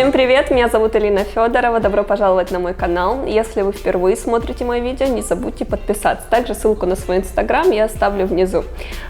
Всем привет, меня зовут Элина Федорова, добро пожаловать на мой канал. Если вы впервые смотрите мои видео, не забудьте подписаться. Также ссылку на свой инстаграм я оставлю внизу.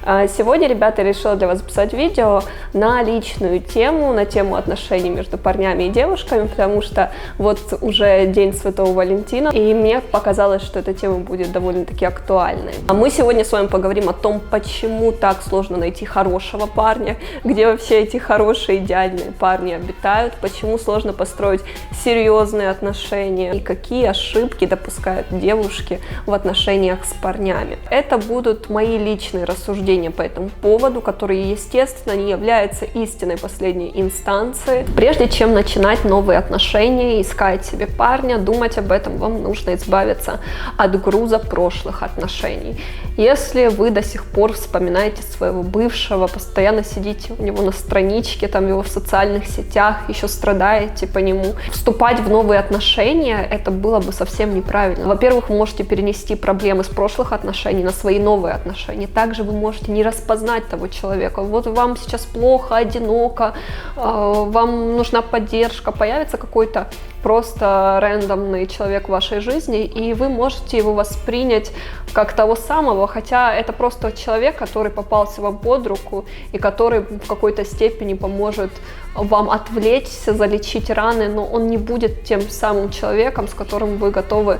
Сегодня, ребята, я решила для вас записать видео на личную тему, на тему отношений между парнями и девушками, потому что вот уже День Святого Валентина, и мне показалось, что эта тема будет довольно-таки актуальной. А мы сегодня с вами поговорим о том, почему так сложно найти хорошего парня, где вообще эти хорошие, идеальные парни обитают, почему сложно построить серьезные отношения и какие ошибки допускают девушки в отношениях с парнями. Это будут мои личные рассуждения по этому поводу, которые, естественно, не являются истинной последней инстанцией. Прежде чем начинать новые отношения, искать себе парня, думать об этом, вам нужно избавиться от груза прошлых отношений. Если вы до сих пор вспоминаете своего бывшего, постоянно сидите у него на страничке, там его в социальных сетях, еще страдаете по нему, вступать в новые отношения, это было бы совсем неправильно. Во-первых, вы можете перенести проблемы с прошлых отношений на свои новые отношения. Также вы можете не распознать того человека. Вот вам сейчас плохо, одиноко, вам нужна поддержка, появится какой-то просто рандомный человек в вашей жизни, и вы можете его воспринять как того самого, хотя это просто человек, который попался вам под руку и который в какой-то степени поможет вам отвлечься, залечить раны, но он не будет тем самым человеком, с которым вы готовы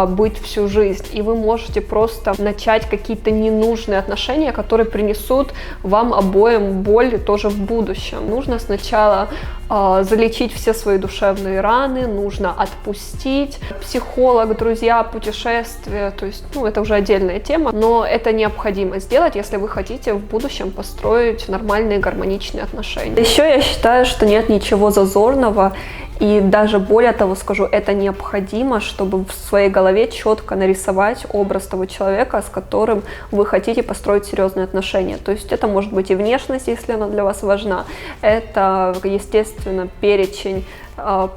быть всю жизнь. И вы можете просто начать какие-то ненужные отношения, которые принесут вам обоим боль тоже в будущем. Нужно сначала залечить все свои душевные раны, нужно отпустить. Психолог, друзья, путешествия, то есть, это уже отдельная тема, но это необходимо сделать, если вы хотите в будущем построить нормальные гармоничные отношения. Еще я считаю, что нет ничего зазорного, и даже более того скажу, это необходимо, чтобы в своей голове четко нарисовать образ того человека, с которым вы хотите построить серьезные отношения. То есть это может быть и внешность, если она для вас важна, это, естественно, перечень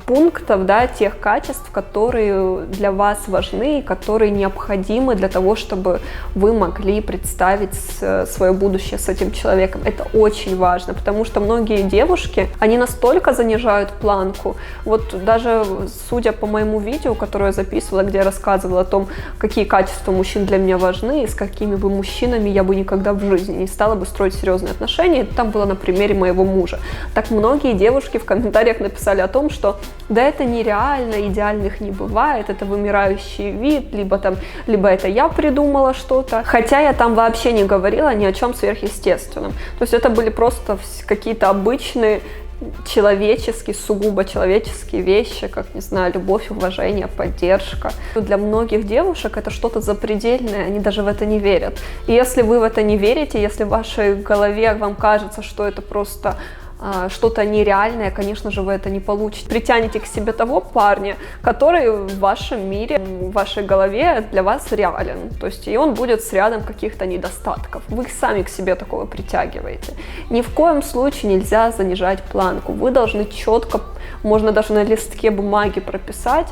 пунктов, тех качеств, которые для вас важны и которые необходимы для того, чтобы вы могли представить свое будущее с этим человеком. Это очень важно, потому что многие девушки, они настолько занижают планку. Вот даже судя по моему видео, которое я записывала, где я рассказывала о том, какие качества мужчин для меня важны и с какими бы мужчинами я бы никогда в жизни не стала бы строить серьезные отношения, там было на примере моего мужа. Так многие девушки в комментариях написали о том, что да, это нереально, идеальных не бывает, это вымирающий вид, либо это я придумала что-то. Хотя я там вообще не говорила ни о чем сверхъестественном. То есть это были просто какие-то обычные человеческие, сугубо человеческие вещи, как, не знаю, любовь, уважение, поддержка. Для многих девушек это что-то запредельное, они даже в это не верят. И если вы в это не верите, если в вашей голове вам кажется, что это просто что-то нереальное, конечно же, вы это не получите. Притяните к себе того парня, который в вашем мире, в вашей голове для вас реален. То есть и он будет с рядом каких-то недостатков. Вы сами к себе такого притягиваете. Ни в коем случае нельзя занижать планку. Вы должны четко, можно даже на листке бумаги прописать,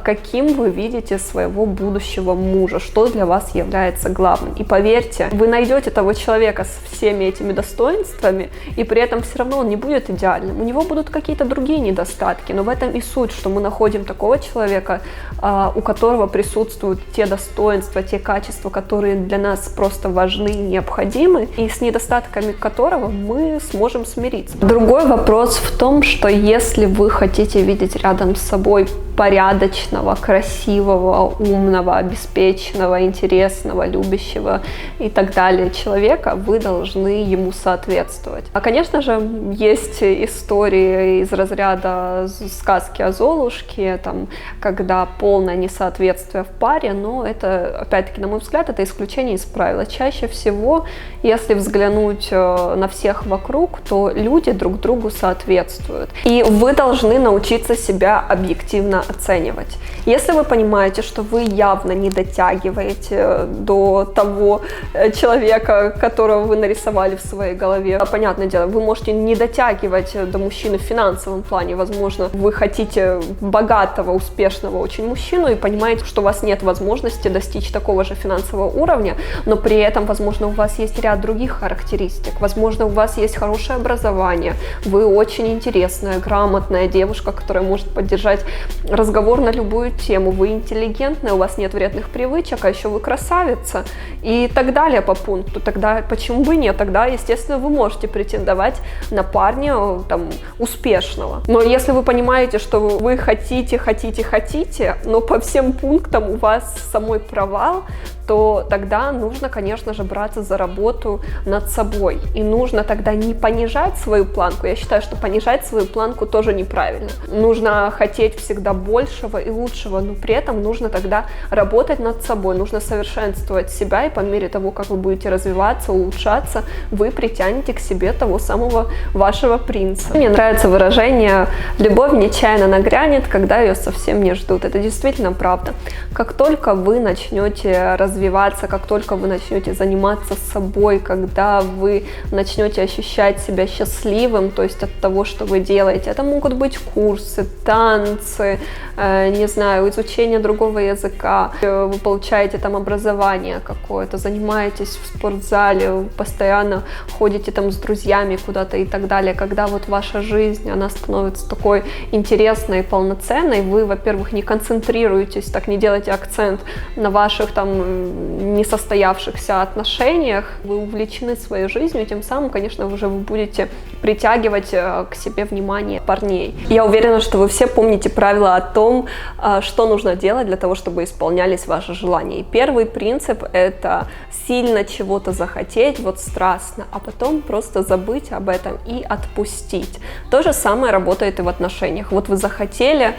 каким вы видите своего будущего мужа, что для вас является главным. И поверьте, вы найдете того человека с всеми этими достоинствами, и при этом все равно он не будет идеальным. У него будут какие-то другие недостатки, но в этом и суть, что мы находим такого человека, у которого присутствуют те достоинства, те качества, которые для нас просто важны и необходимы, и с недостатками которого мы сможем смириться. Другой вопрос в том, что если вы хотите видеть рядом с собой порядочного, красивого, умного, обеспеченного, интересного, любящего и так далее человека, вы должны ему соответствовать. А, конечно же, есть истории из разряда сказки о Золушке, когда полное несоответствие в паре, но это, опять-таки, на мой взгляд, это исключение из правила. Чаще всего, если взглянуть на всех вокруг, то люди друг другу соответствуют. И вы должны научиться себя объективно правильно оценивать. Если вы понимаете, что вы явно не дотягиваете до того человека, которого вы нарисовали в своей голове, понятное дело, вы можете не дотягивать до мужчины в финансовом плане, возможно, вы хотите богатого, успешного очень мужчину и понимаете, что у вас нет возможности достичь такого же финансового уровня, но при этом, возможно, у вас есть ряд других характеристик, возможно, у вас есть хорошее образование, вы очень интересная, грамотная девушка, которая может поддержать разговор на любую тему, вы интеллигентная, у вас нет вредных привычек, а еще вы красавица и так далее по пункту. Тогда почему бы нет? Тогда, естественно, вы можете претендовать на парня там, успешного. Но если вы понимаете, что вы хотите, но по всем пунктам у вас самой провал, то тогда нужно, конечно же, браться за работу над собой. И нужно тогда не понижать свою планку. Я считаю, что понижать свою планку тоже неправильно. Нужно хотеть всегда большего и лучшего, но при этом нужно тогда работать над собой, нужно совершенствовать себя, и по мере того, как вы будете развиваться, улучшаться, вы притянете к себе того самого вашего принца. Мне нравится выражение «любовь нечаянно нагрянет, когда ее совсем не ждут». Это действительно правда. Как только вы начнете развиваться, как только вы начнете заниматься собой, когда вы начнете ощущать себя счастливым, то есть от того, что вы делаете, это могут быть курсы, танцы, не знаю, изучение другого языка, вы получаете там образование какое-то, занимаетесь в спортзале, вы постоянно ходите там с друзьями куда-то и так далее, когда вот ваша жизнь, она становится такой интересной и полноценной, вы, во-первых, не концентрируетесь, так не делаете акцент на ваших там несостоявшихся отношениях, вы увлечены своей жизнью, и тем самым, конечно, уже вы будете притягивать к себе внимание парней. Я уверена, что вы все помните правила о том, что нужно делать для того, чтобы исполнялись ваши желания. И первый принцип – это сильно чего-то захотеть, вот страстно, а потом просто забыть об этом и отпустить. То же самое работает и в отношениях. Вот вы захотели,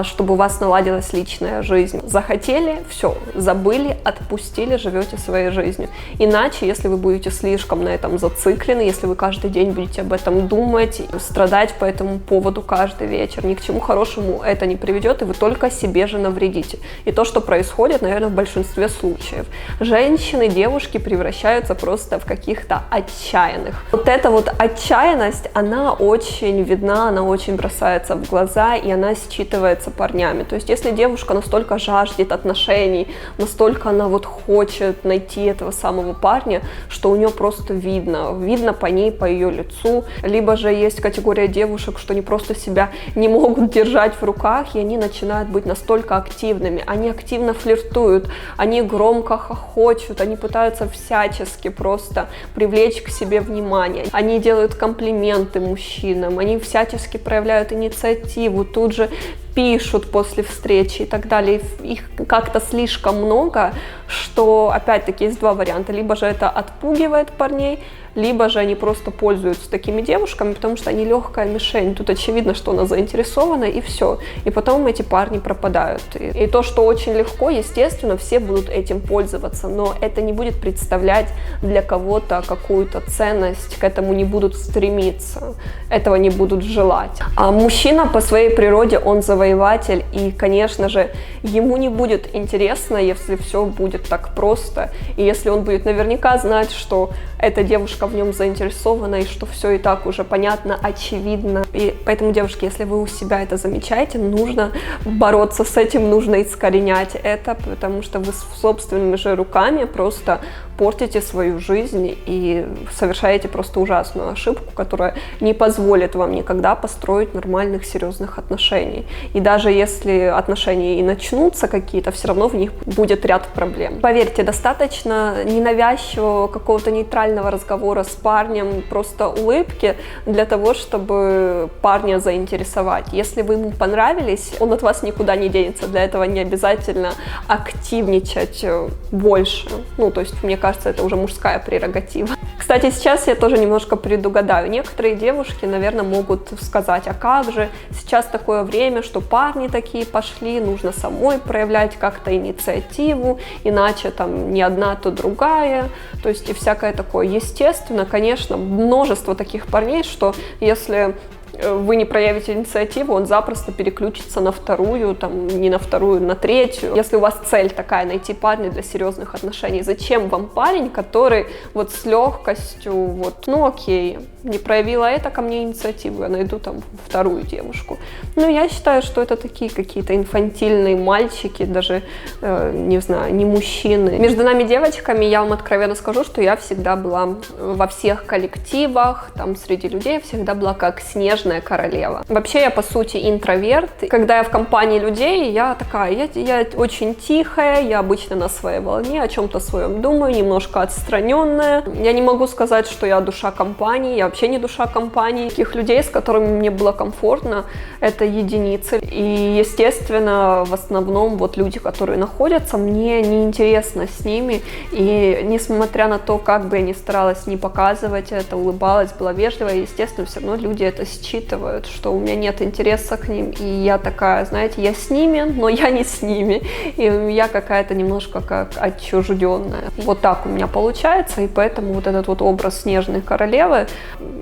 чтобы у вас наладилась личная жизнь. Захотели, все, забыли, отпустили, живете своей жизнью. Иначе, если вы будете слишком на этом зациклены, если вы каждый день будете об этом думать, страдать по этому поводу каждый вечер, ни к чему хорошему это не приведет, и вы только себе же навредите. И то, что происходит, наверное, в большинстве случаев. Женщины, девушки превращаются просто в каких-то отчаянных. Вот эта вот отчаянность, она очень видна, она очень бросается в глаза, и она считывается парнями. То есть, если девушка настолько жаждет отношений, настолько она вот хочет найти этого самого парня, что у нее просто видно по ней, по ее лицу. Либо же есть категория девушек, что они просто себя не могут держать в руках, и они начинают быть настолько активными. Они активно флиртуют, они громко хохочут, они пытаются всячески просто привлечь к себе внимание. Они делают комплименты мужчинам, они всячески проявляют инициативу, тут же пишут после встречи и так далее. Их как-то слишком много, что, опять-таки, есть два варианта. Либо же это отпугивает парней, либо же они просто пользуются такими девушками, потому что они легкая мишень. Тут очевидно, что она заинтересована, и все. И потом эти парни пропадают. И то, что очень легко, естественно, все будут этим пользоваться, но это не будет представлять для кого-то какую-то ценность, к этому не будут стремиться, этого не будут желать. А мужчина по своей природе, он завоеватель, и, конечно же, ему не будет интересно, если все будет так просто, и если он будет наверняка знать, что эта девушка в нем заинтересована, и что все и так уже понятно, очевидно. И поэтому, девушки, если вы у себя это замечаете, нужно бороться с этим, нужно искоренять это, потому что вы собственными же руками просто портите свою жизнь и совершаете просто ужасную ошибку, которая не позволит вам никогда построить нормальных, серьезных отношений. И даже если отношения и начнутся какие-то, все равно в них будет ряд проблем. Поверьте, достаточно ненавязчивого какого-то нейтрального разговора с парнем, просто улыбки для того, чтобы парня заинтересовать. Если вы ему понравились, он от вас никуда не денется. Для этого не обязательно активничать больше. Ну, то есть, мне кажется, это уже мужская прерогатива. Кстати, сейчас я тоже немножко предугадаю. Некоторые девушки, наверное, могут сказать, а как же, сейчас такое время, что парни такие пошли, нужно самой проявлять как-то инициативу, иначе там не одна, то другая, то есть и всякое такое. Естественно, конечно, множество таких парней, что если вы не проявите инициативу, он запросто переключится на вторую, там, не на вторую, на третью. Если у вас цель такая, найти парня для серьезных отношений, зачем вам парень, который вот с легкостью, вот, ну окей, не проявила это ко мне инициативу, я найду там вторую девушку. Ну, я считаю, что это такие какие-то инфантильные мальчики, даже, не знаю, не мужчины. Между нами девочками я вам откровенно скажу, что я всегда была во всех коллективах, там, среди людей, я всегда была как снежная королева. Вообще, я, по сути, интроверт. Когда я в компании людей, я такая, я очень тихая, я обычно на своей волне, о чем-то своем думаю, немножко отстраненная. Я не могу сказать, что я душа компании, я вообще не душа компании. Таких людей, с которыми мне было комфортно, это единицы. И, естественно, в основном вот люди, которые находятся, мне неинтересно с ними. И несмотря на то, как бы я ни старалась не показывать это, улыбалась, была вежлива, естественно, все равно люди это считывают, что у меня нет интереса к ним. И я такая, знаете, я с ними, но я не с ними. И я какая-то немножко как отчужденная. Вот так у меня получается, и поэтому вот этот вот образ снежной королевы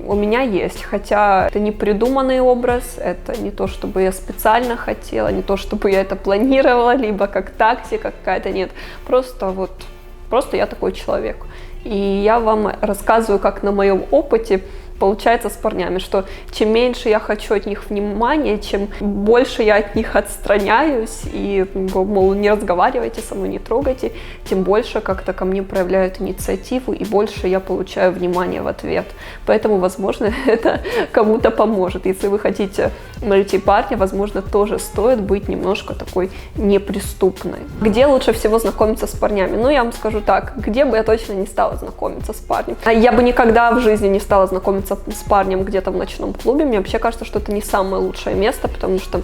у меня есть, хотя это не придуманный образ, это не то, чтобы я специально хотела, не то, чтобы я это планировала, либо как тактика какая-то, нет, просто я такой человек. И я вам рассказываю, как на моем опыте получается с парнями, что чем меньше я хочу от них внимания, чем больше я от них отстраняюсь и, мол, не разговаривайте со мной, не трогайте, тем больше как-то ко мне проявляют инициативу и больше я получаю внимания в ответ. Поэтому, возможно, это кому-то поможет. Если вы хотите найти парня, возможно, тоже стоит быть немножко такой неприступной. Где лучше всего знакомиться с парнями? Ну, я вам скажу так, где бы я точно не стала знакомиться с парнем. Я бы никогда в жизни не стала знакомиться с парнем где-то в ночном клубе. Мне вообще кажется, что это не самое лучшее место, потому что,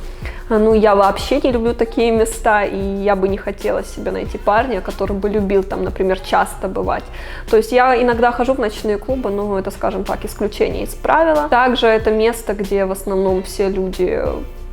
ну, я вообще не люблю такие места, и я бы не хотела себе найти парня, который бы любил там, например, часто бывать. То есть я иногда хожу в ночные клубы, но это, скажем так, исключение из правила. Также это место, где в основном все люди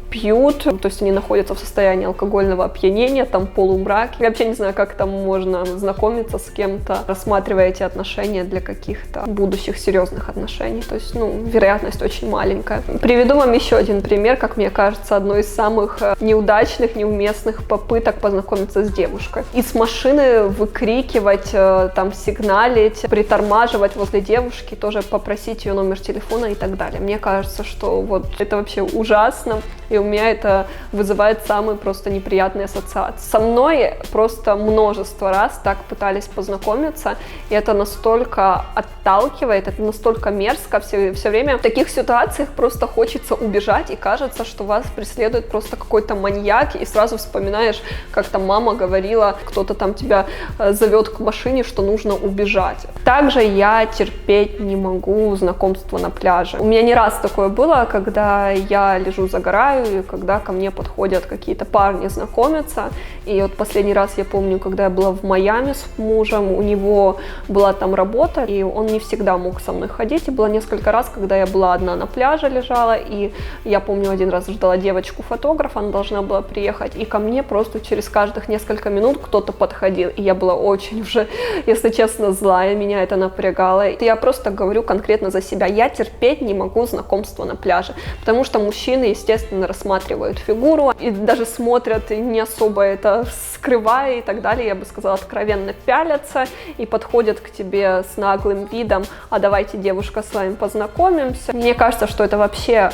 пьют, то есть они находятся в состоянии алкогольного опьянения, там полумрак. Я вообще не знаю, как там можно знакомиться с кем-то, рассматривая эти отношения для каких-то будущих серьезных отношений. То есть, ну, вероятность очень маленькая. Приведу вам еще один пример, как мне кажется, одной из самых неудачных, неуместных попыток познакомиться с девушкой. Из машины выкрикивать, там, сигналить, притормаживать возле девушки, тоже попросить ее номер телефона и так далее. Мне кажется, что вот это вообще ужасно. И у меня это вызывает самые просто неприятные ассоциации. Со мной просто множество раз так пытались познакомиться, и это настолько отталкивает, это настолько мерзко. Все время в таких ситуациях просто хочется убежать, и кажется, что вас преследует просто какой-то маньяк, и сразу вспоминаешь, как там мама говорила, кто-то там тебя зовет к машине, что нужно убежать. Также я терпеть не могу знакомства на пляже. У меня не раз такое было, когда я лежу, загораю, и когда ко мне подходят какие-то парни знакомиться. И вот последний раз я помню, когда я была в Майами с мужем, у него была там работа, и он не всегда мог со мной ходить. И было несколько раз, когда я была одна на пляже, лежала, и я помню, один раз ждала девочку-фотографа, она должна была приехать, и ко мне просто через каждых несколько минут кто-то подходил. И я была очень уже, если честно, злая, меня это напрягало. И я просто говорю конкретно за себя, я терпеть не могу знакомства на пляже, потому что мужчины, естественно, рассматривают фигуру и даже смотрят, и не особо это скрывая и так далее, я бы сказала, откровенно пялятся и подходят к тебе с наглым видом, а давайте, девушка, с вами познакомимся. Мне кажется, что это вообще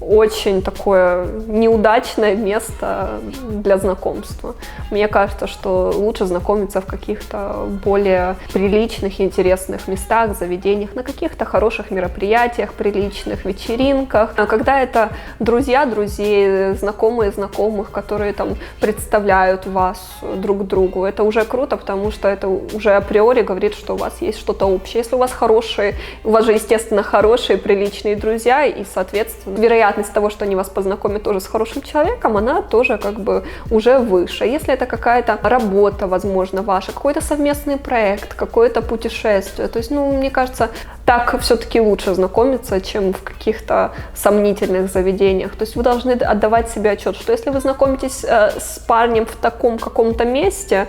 очень такое неудачное место для знакомства. Мне кажется, что лучше знакомиться в каких-то более приличных, интересных местах, заведениях, на каких-то хороших мероприятиях, приличных вечеринках. А когда это друзья друзей, знакомые знакомых, которые там представляют вас друг другу, это уже круто, потому что это уже априори говорит, что у вас есть что-то общее. Если у вас у вас же, естественно, хорошие, приличные друзья, и, соответственно, вероятность того, что они вас познакомят тоже с хорошим человеком, она тоже как бы уже выше. Если это какая-то работа, возможно, ваша, какой-то совместный проект, какое-то путешествие, то есть, ну, мне кажется, так все-таки лучше знакомиться, чем в каких-то сомнительных заведениях. То есть вы должны отдавать себе отчет, что если вы знакомитесь с парнем в таком каком-то месте,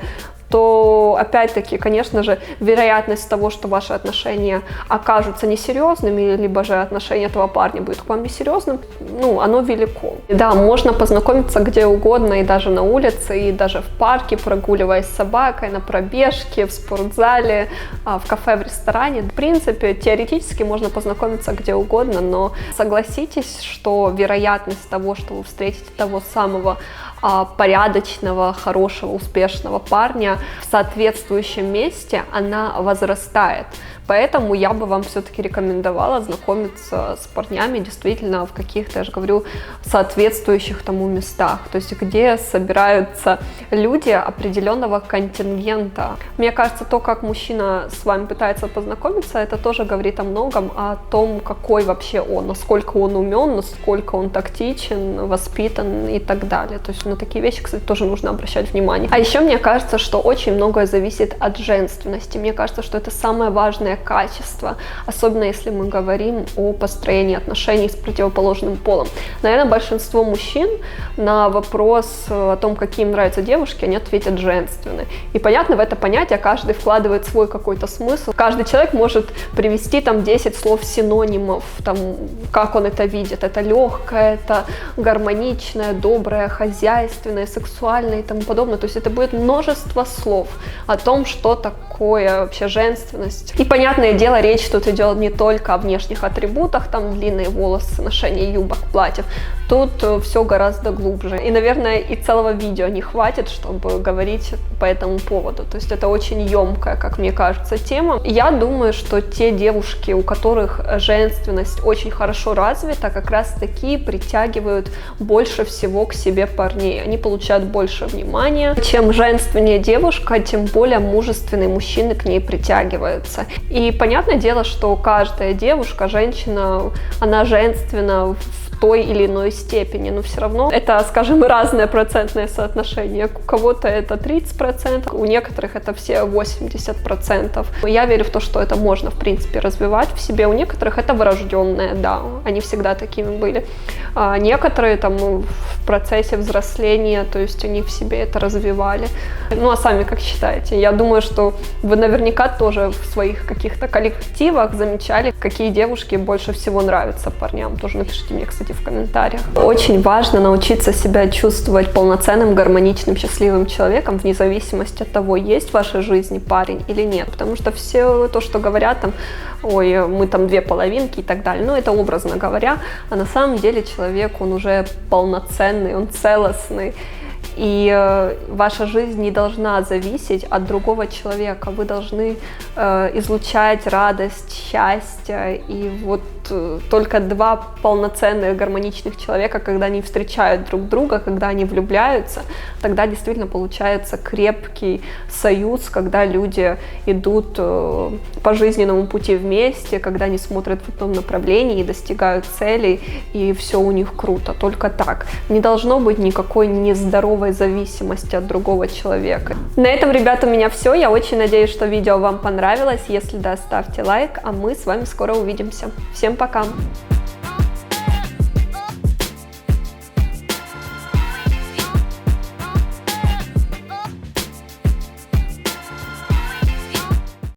то, опять-таки, конечно же, вероятность того, что ваши отношения окажутся несерьезными, либо же отношение этого парня будет к вам несерьезным, ну, оно велико. Да, можно познакомиться где угодно, и даже на улице, и даже в парке, прогуливаясь с собакой, на пробежке, в спортзале, в кафе, в ресторане. В принципе, теоретически можно познакомиться где угодно, но согласитесь, что вероятность того, что вы встретите того самого порядочного, хорошего, успешного парня в соответствующем месте, она возрастает. Поэтому я бы вам все-таки рекомендовала знакомиться с парнями действительно в каких-то, я же говорю, соответствующих тому местах, то есть где собираются люди определенного контингента. Мне кажется, то, как мужчина с вами пытается познакомиться, это тоже говорит о многом, о том, какой вообще он, насколько он умен, насколько он тактичен, воспитан и так далее. То есть на такие вещи, кстати, тоже нужно обращать внимание. А еще мне кажется, что очень многое зависит от женственности. Мне кажется, что это самое важное качество, особенно если мы говорим о построении отношений с противоположным полом. Наверное, большинство мужчин на вопрос о том, какие им нравятся девушки, они ответят женственные. И понятно, в это понятие каждый вкладывает свой какой-то смысл. Каждый человек может привести там 10 слов синонимов, там, как он это видит. Это легкое, это гармоничное, доброе, хозяйственное, сексуальное и тому подобное. То есть это будет множество слов о том, что такое вообще женственность. И понятное дело, речь тут идет не только о внешних атрибутах, там длинные волосы, ношение юбок, платьев. Тут все гораздо глубже. И, наверное, и целого видео не хватит, чтобы говорить по этому поводу. То есть это очень емкая, как мне кажется, тема. Я думаю, что те девушки, у которых женственность очень хорошо развита, как раз таки притягивают больше всего к себе парней. Они получают больше внимания. Чем женственнее девушка, тем более мужественные мужчины к ней притягиваются. И понятное дело, что каждая девушка, женщина, она женственна в той или иной степени, но все равно это, скажем, разное процентное соотношение. У кого-то это 30%, у некоторых это все 80%. Я верю в то, что это можно, в принципе, развивать в себе. У некоторых это врожденное, да, они всегда такими были. А некоторые там в процессе взросления, то есть они в себе это развивали. Ну, а сами как считаете? Я думаю, что вы наверняка тоже в своих каких-то коллективах замечали, какие девушки больше всего нравятся парням. Тоже напишите мне, кстати, в комментариях. Очень важно научиться себя чувствовать полноценным, гармоничным, счастливым человеком, вне зависимости от того, есть в вашей жизни парень или нет. Потому что все то, что говорят там, ой, мы там две половинки и так далее, ну это образно говоря, а на самом деле человек, он уже полноценный, он целостный. И ваша жизнь не должна зависеть от другого человека. Вы должны излучать радость, счастье. И вот только два полноценных, гармоничных человека, когда они встречают друг друга, когда они влюбляются, тогда действительно получается крепкий союз, когда люди идут по жизненному пути вместе, когда они смотрят в одном направлении и достигают целей, и все у них круто. Только так. Не должно быть никакой нездоровой зависимости от другого человека. На этом, ребята, у меня все. Я очень надеюсь, что видео вам понравилось. Если да, ставьте лайк, а мы с вами скоро увидимся. Всем пока!